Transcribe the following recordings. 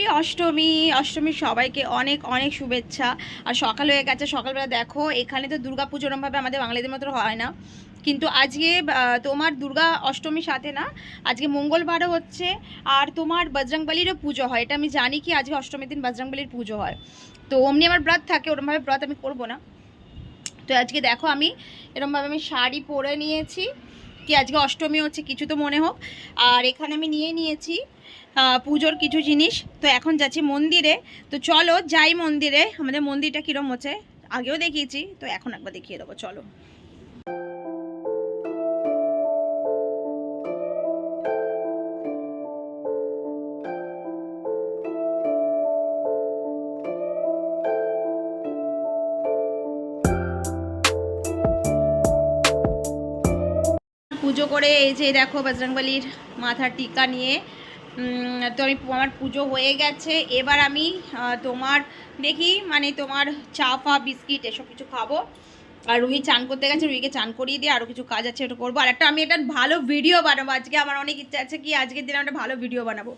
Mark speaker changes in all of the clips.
Speaker 1: Happy Ashtami. অষ্টমীর সবাইকে অনেক অনেক শুভেচ্ছা। আর সকাল হয়ে গেছে, সকালবেলা দেখো এখানে তো দুর্গা পুজো ওরমভাবে আমাদের বাঙালিদের মতো হয় না, কিন্তু আজকে তোমার দুর্গা অষ্টমীর সাথে না, আজকে মঙ্গলবারও হচ্ছে আর তোমার বজরংবলীরও পুজো হয়। এটা আমি জানি কি আজকে অষ্টমীর দিন বজরংবলীর পুজো হয়, তো অমনি আমার ব্রত থাকে, ওরমভাবে ব্রত আমি করবো না। তো আজকে দেখো আমি এরমভাবে আমি শাড়ি পরে নিয়েছি কি আজকে অষ্টমী হচ্ছে কিছু তো মনে হোক। আর এখানে আমি নিয়ে নিয়েছি পুজোর কিছু জিনিস। তো এখন যাচ্ছি মন্দিরে, তো চলো যাই মন্দিরে। আমাদের মন্দিরটা কীরকম হচ্ছে আগেও দেখিয়েছি, তো এখন একবার দেখিয়ে দেবো, চলো। পুজো করে এই যে দেখো বজরংবলীর মাথার টিকা নিয়ে তো আমি আমার পুজো হয়ে গেছে। এবার আমি তোমার দেখি মানে তোমার চা ফা বিস্কিট এসব কিছু খাবো। আর রুহি চান করতে গেছে, রুহিকে চান করিয়ে দিয়ে আরও কিছু কাজ আছে ওটা করবো। আর একটা আমি একটা ভালো ভিডিও বানাবো আজকে, আমার অনেক ইচ্ছা আছে কি আজকের দিনে একটা ভালো ভিডিও বানাবো।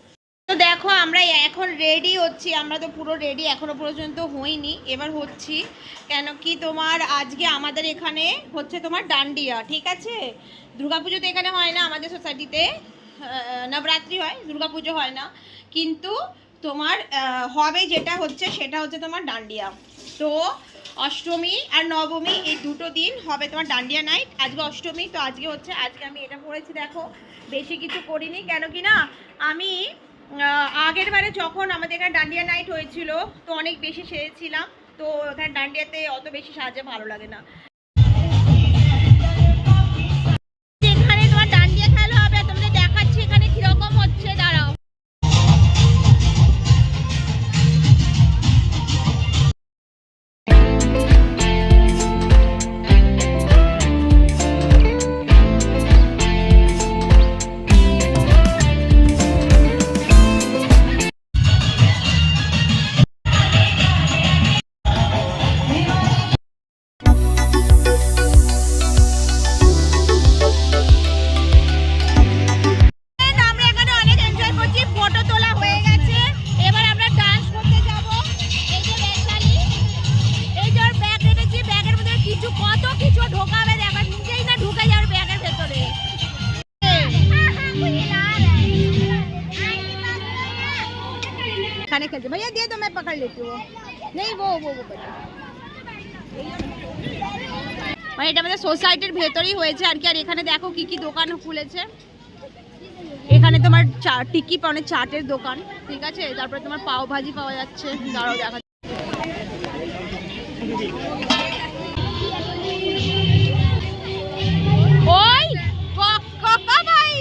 Speaker 1: তো দেখো আমরা এখন রেডি হচ্ছি, আমরা তো পুরো রেডি এখনো পর্যন্ত হইনি, এবার হচ্ছি। কেন কি তোমার আজকে আমাদের এখানে হচ্ছে তোমার ডান্ডিয়া, ঠিক আছে। দুর্গাপুজো তো এখানে হয় না আমাদের সোসাইটিতে, নবরাত্রি হয়, দুর্গাপুজো হয় না, কিন্তু তোমার হবে যেটা হচ্ছে সেটা হচ্ছে তোমার ডান্ডিয়া। তো অষ্টমী আর নবমী এই দুটো দিন হবে তোমার ডান্ডিয়া নাইট। আজকে অষ্টমী, তো আজকে হচ্ছে, আজকে আমি এটা পড়েছি দেখো, বেশি কিছু করিনি। কেন কি না আমি আগের বারে যখন আমাদের এখানে ডান্ডিয়া নাইট হয়েছিল তো অনেক বেশি সেরেছিলাম, তো এখানে ডান্ডিয়াতে অত বেশি সাজে ভালো লাগে না। এখানে তোমার ডান্ডিয়া খেলা হবে, তোমাদের দেখাচ্ছি এখানে কিরকম হচ্ছে, দাঁড়াও। खाने खेलते भैया दे तो मैं पकड़ लेती हूँ, नहीं वो মানে এটা আমাদের সোসাইটির ভেতরেই হয়েছে আর কি। আর এখানে দেখো কি কি দোকান খুলেছে, এখানে তোমার টিকি পাওয়া চাটের দোকান, ঠিক আছে, তারপরে তোমার পাও ভাজি পাওয়া যাচ্ছে, দাঁড়াও দেখা। ওই কাকা ভাই,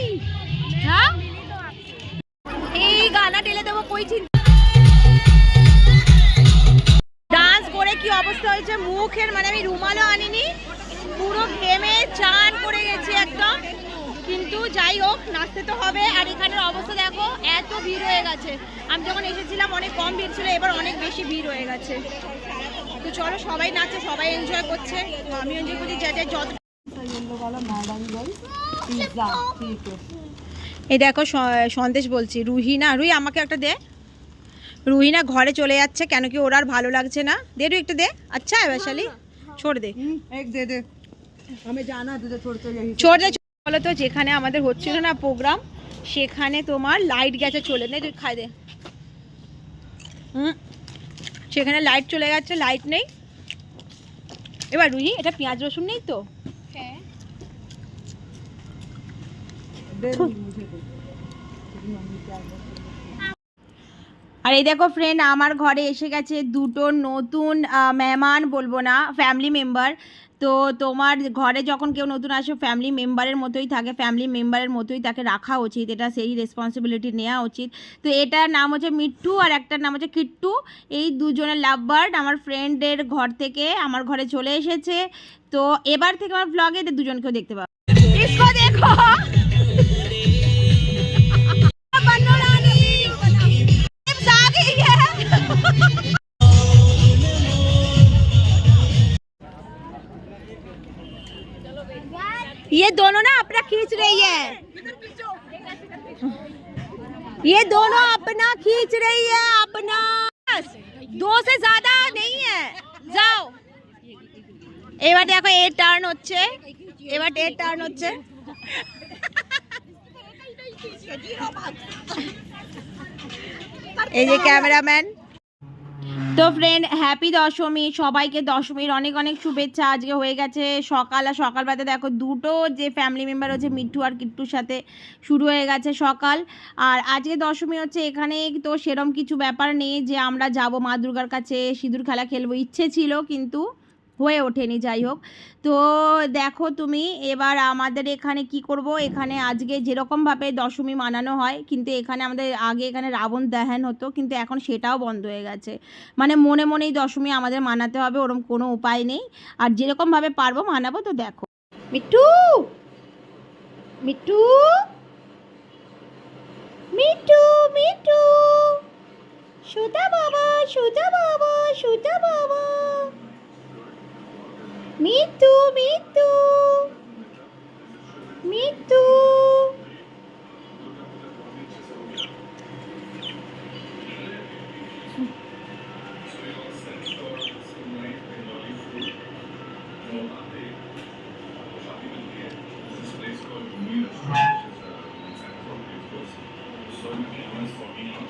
Speaker 1: হ্যাঁ এই গানা ঢেলে দেবো কই চিন্তা। ডান্স করে কি অবস্থা হয়েছে মুখের, মানে আমি রুমালও আনিনি, পুরো ঘেমে চান করে গেছি একদম, কিন্তু যাই হোক নাচতে তো হবে। আর এখানের অবস্থা দেখো এত ভিড় হয়ে গেছে, আমি যখন এসেছিলাম অনেক কম ভিড় ছিল, এবার অনেক বেশি ভিড় হয়ে গেছে। তো চলো সবাই নাচছে, সবাই এনজয় করছে, আমি এনজয় করছি যা যা যত। এই দেখো সন্দেশ বলছি, রুহি না, রুহি আমাকে একটা দে। রুহি না ঘরে চলে যাচ্ছে, কেন কি ওর আর ভালো লাগছে না, দে রুহি একটু দে। আচ্ছা है वैशाली छोड़ दे,
Speaker 2: एक दे दे, हमें जाना है तुझे छोड़ के यहीं
Speaker 1: छोड़ दे। বলো তো যেখানে আমাদের হচ্ছিল না প্রোগ্রাম, সেখানে তোমার লাইট গেছে চলে, নে তুই খাই দে। সেখানে লাইট চলে গেছে, লাইট নেই। এবার রুহি এটা পেঁয়াজ রসুন নেই তো,
Speaker 2: হ্যাঁ
Speaker 1: আর এই দেখো ফ্রেন্ড আমার ঘরে এসে গেছে দুটো নতুন মেহমান, বলবো না ফ্যামিলি মেম্বার। তো তোমার ঘরে যখন কেউ নতুন আসে ফ্যামিলি মেম্বারের মতোই থাকে, ফ্যামিলি মেম্বারের মতোই তাকে রাখা উচিত, এটা সেই রেসপন্সিবিলিটি নেওয়া উচিত। তো এটার নাম হচ্ছে মিট্টু আর একটার নাম হচ্ছে কিট্টু। এই দুজনের লাভ বার্ড আমার ফ্রেন্ডের ঘর থেকে আমার ঘরে চলে এসেছে। তো এবার থেকে আমার ব্লগে এদের দুজনকেও দেখতে পাবো। দেখো ये दोनों ना अपना खींच रही है। ये दोनों अपना खींच रही है अपना, 2 से ज्यादा नहीं है। যাও এবার দেখো এর টার্ন হচ্ছে, এবার এর টার্ন হচ্ছে। এই যে ক্যামেরাম্যান। তো ফ্রেন্ড হ্যাপি দশমী, সবাইকে দশমীর অনেক অনেক শুভেচ্ছা। আজকে হয়ে গেছে সকাল, আর সকালবেলাতে দেখো দুটো যে ফ্যামিলি মেম্বার হচ্ছে মিঠু আর কিট্টুর সাথে শুরু হয়ে গেছে সকাল। আর আজকে দশমী হচ্ছে এখানে, তো সেরম কিছু ব্যাপার নেই যে আমরা যাব মা দুর্গার কাছে সিঁদুর খেলা খেলবো, ইচ্ছে ছিল কিন্তু হয়ে ওঠেনি। যাই হোক, তো দেখো তুমি এবার আমাদের এখানে কি করব, এখানে আজকে যেরকমভাবে দশমী মানানো হয়, কিন্তু এখানে আমাদের আগে এখানে রাবণ দহন হতো, কিন্তু এখন সেটাও বন্ধ হয়ে গেছে। মানে মনে মনেই দশমী আমাদের মানাতে হবে, ওরম কোনো উপায় নেই। আর যেরকমভাবে পারবো মানাবো। তো দেখো মিঠু, মিঠু, মিঠু, মিঠু, সুধা বাবা, সুধা বাবা, সুধা বাবা, মিঠু, মিঠু, মিঠু।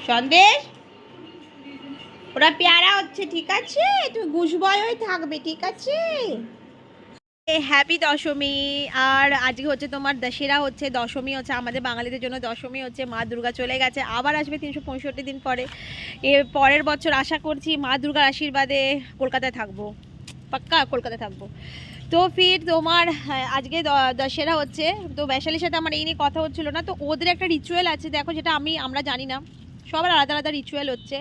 Speaker 1: সন্দেশ ওরা পেয়ারা হচ্ছে, ঠিক আছে? তুমি গুশবয় হয়ে থাকবে, ঠিক আছে? হ্যাপি দশমী। আর আজকে হচ্ছে তোমার দশেরা হচ্ছে, দশমী হচ্ছে আমাদের বাঙালিদের জন্য, দশমী হচ্ছে মা দুর্গা চলে গেছে, আবার আসবে 365 দিন পরে। এর পরের বছর আশা করছি মা দুর্গার আশীর্বাদে কলকাতায় থাকবো, পাক্কা কলকাতায় থাকবো। তো ফির তোমার আজকে দশেরা হচ্ছে, তো বৈশালীর সাথে আমার এই নিয়ে কথা হচ্ছিল না। তো ওদের একটা রিচুয়াল আছে দেখো, যেটা আমরা জানি না, সবার আলাদা আলাদা রিচুয়াল হচ্ছে।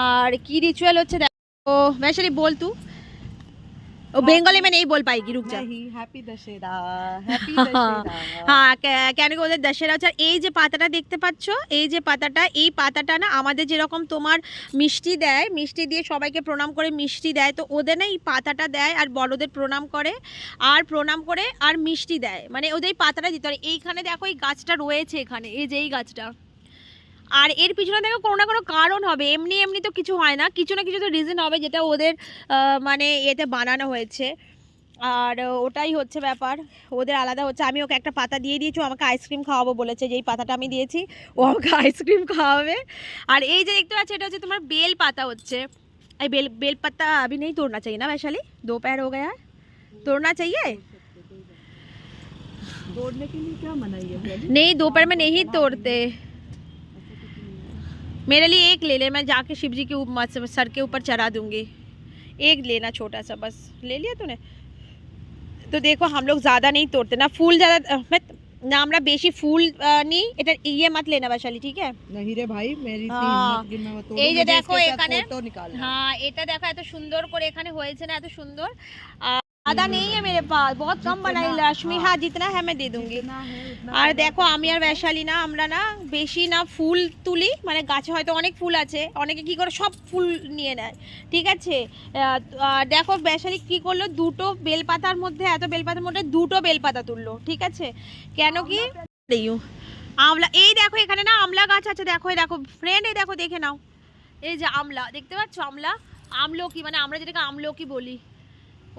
Speaker 1: আর কি রিচুয়াল হচ্ছে দেখো, वैशाली बोल तू। वो बंगाली में नहीं बोल पाएगी, रुक जा।
Speaker 2: Happy Dussehra, happy Dussehra.
Speaker 1: হ্যাঁ, কেন কি ওদের দশেরা হচ্ছে। এই যে পাতাটা দেখতে পাচ্ছ, এই যে পাতাটা, এই পাতাটা না আমাদের যেরকম তোমার মিষ্টি দেয়, মিষ্টি দিয়ে সবাইকে প্রণাম করে মিষ্টি দেয়, তো ওদের না এই পাতাটা দেয় আর বড়দের প্রণাম করে, আর প্রণাম করে আর মিষ্টি দেয়, মানে ওদের এই পাতাটা দিতে হয়। এইখানে দেখো এই গাছটা রয়েছে এখানে, এই যে এই গাছটা, আর এর পিছনে দেখো কোনো না কোনো কারণ হবে, এমনি এমনি তো কিছু হয় না, কিছু না কিছু তো রিজন হবে, যেটা ওদের মানে এতে বানানো হয়েছে। আর ওটাই হচ্ছে ব্যাপার, ওদের আলাদা হচ্ছে। আমি ওকে একটা পাতা দিয়ে দিয়েছি, ও আমাকে আইসক্রিম খাওয়াবো বলেছে, যেই পাতাটা আমি দিয়েছি ও আমাকে আইসক্রিম খাওয়াবে। আর এই যে দেখতে পাচ্ছি এটা হচ্ছে তোমার বেল পাতা হচ্ছে। এই बेल पत्ता अभी नहीं तोड़ना चाहिए ना वैशाली, दोपहर हो गया है, तोड़ना चाहिए?
Speaker 2: तोड़ने के लिए क्या मनाही है?
Speaker 1: नहीं, दोपहर में नहीं तोड़ते। मेरे लिए एक ले ले, मैं जाके शिव जी के सर के ऊपर चढ़ा दूंगी। एक लेना छोटा सा, बस ले लिया तूने। तो देखो हम लोग ज़्यादा नहीं तोड़ते ना, फूल ज़्यादा ना, আমরা বেশি ফুল নি, এটা ইয়ে মত লেনা বৈশালী, ঠিক है?
Speaker 2: नहीं रे भाई, मेरी
Speaker 1: हाँ।
Speaker 2: हिम्मत गिनना मत तोड़ो।
Speaker 1: এই যে
Speaker 2: मुझे
Speaker 1: দেখো
Speaker 2: इसके साथ
Speaker 1: এখানে,
Speaker 2: फोटो निकालना।
Speaker 1: হ্যাঁ এটা দেখো এত সুন্দর করে এখানে হয়েছে না, এত সুন্দর। आधा नहीं है मेरे पास, बहुत कम बनाई लक्ष्मी। हाँ जितना है मैं दे दूंगी। আর দেখো আমি আর বৈশালী না, আমরা না বেশি না ফুল তুলি, মানে গাছে হয়তো অনেক ফুল আছে, অনেকে কি করে সব ফুল নিয়ে নেয়, ঠিক আছে? দেখো বৈশালী কি করলো, দুটো বেলপাতার মধ্যে, এত বেলপাতার মধ্যে দুটো বেলপাতা তুললো, ঠিক আছে? কেন কি আমলা, এই দেখো এখানে না আমলা গাছ আছে, দেখো এই দেখো ফ্রেন্ড, এই দেখো দেখে নাও, এই যে আমলা দেখতে পাচ্ছ, আমলা, আমলকি, মানে আমরা যেটাকে আমলকি বলি।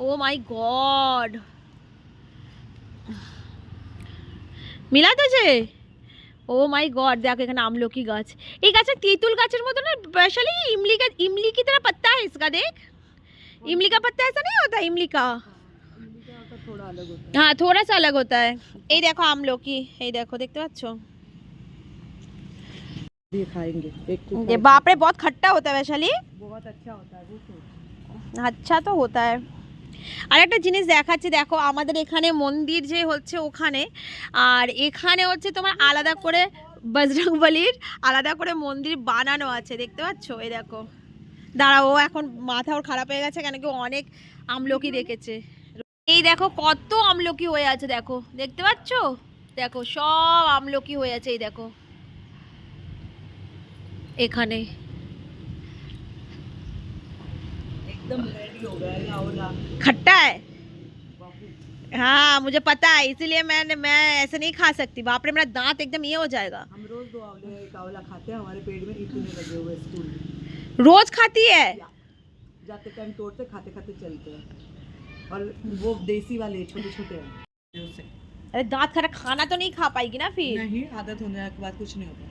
Speaker 1: ও মাই গড, মিলা তুঝে? ও মাই गॉड, देखो এখানে আমলকি গাছ, এই গাছে তেঁতুল গাছের মতো না वैशाली, इमली की तरह पत्ता है इसका, देख इमली का पत्ता ऐसा नहीं होता, इमली का
Speaker 2: थोड़ा अलग होता
Speaker 1: हाँ थोड़ा सा अलग होता है। এই দেখো আমলকি, এই দেখো দেখতে পাচ্ছ,
Speaker 2: है। ये खाएंगे एक तो
Speaker 1: ये बाप रे बहुत खट्टा होता है वैशाली,
Speaker 2: बहुत अच्छा होता है वो तो।
Speaker 1: আচ্ছা তো होता है। আর একটা জিনিস দেখাচ্ছি, দেখো আমাদের এখানে মন্দির যে হচ্ছে ওখানে, আর এখানে হচ্ছে তোমার আলাদা করে বজরংবলীর আলাদা করে মন্দির বানানো আছে, দেখতে পাচ্ছ? এই দেখো, দাঁড়াও, এখন মাথা ওর খারাপ হয়ে গেছে, কেন কি অনেক আমলকি দেখেছে। এই দেখো কত আমলকি হয়ে আছে, দেখো দেখতে পাচ্ছ, দেখো সব আমলকি হয়ে আছে, এই দেখো এখানে।
Speaker 2: एकदम रेडी हो गया, लाओ ला।
Speaker 1: खट्टा है, हाँ मुझे पता है, इसीलिए मैं ऐसे नहीं खा सकती। बाप रे, मेरा दांत एकदम ये हो जाएगा।
Speaker 2: हम रोज 2 आंवले एक आंवला खाते हैं, हमारे पेट में इतने लगे हुए स्कूल में।
Speaker 1: रोज खाती है?
Speaker 2: जाते टाइम तोड़ते, खाते खाते चलते हैं। और वो देसी वाले छोटे छोटे हैं उससे।
Speaker 1: अरे दांत खरा खाना तो नहीं खा पाएगी ना फिर।
Speaker 2: नहीं, आदत होने के बाद कुछ नहीं होता।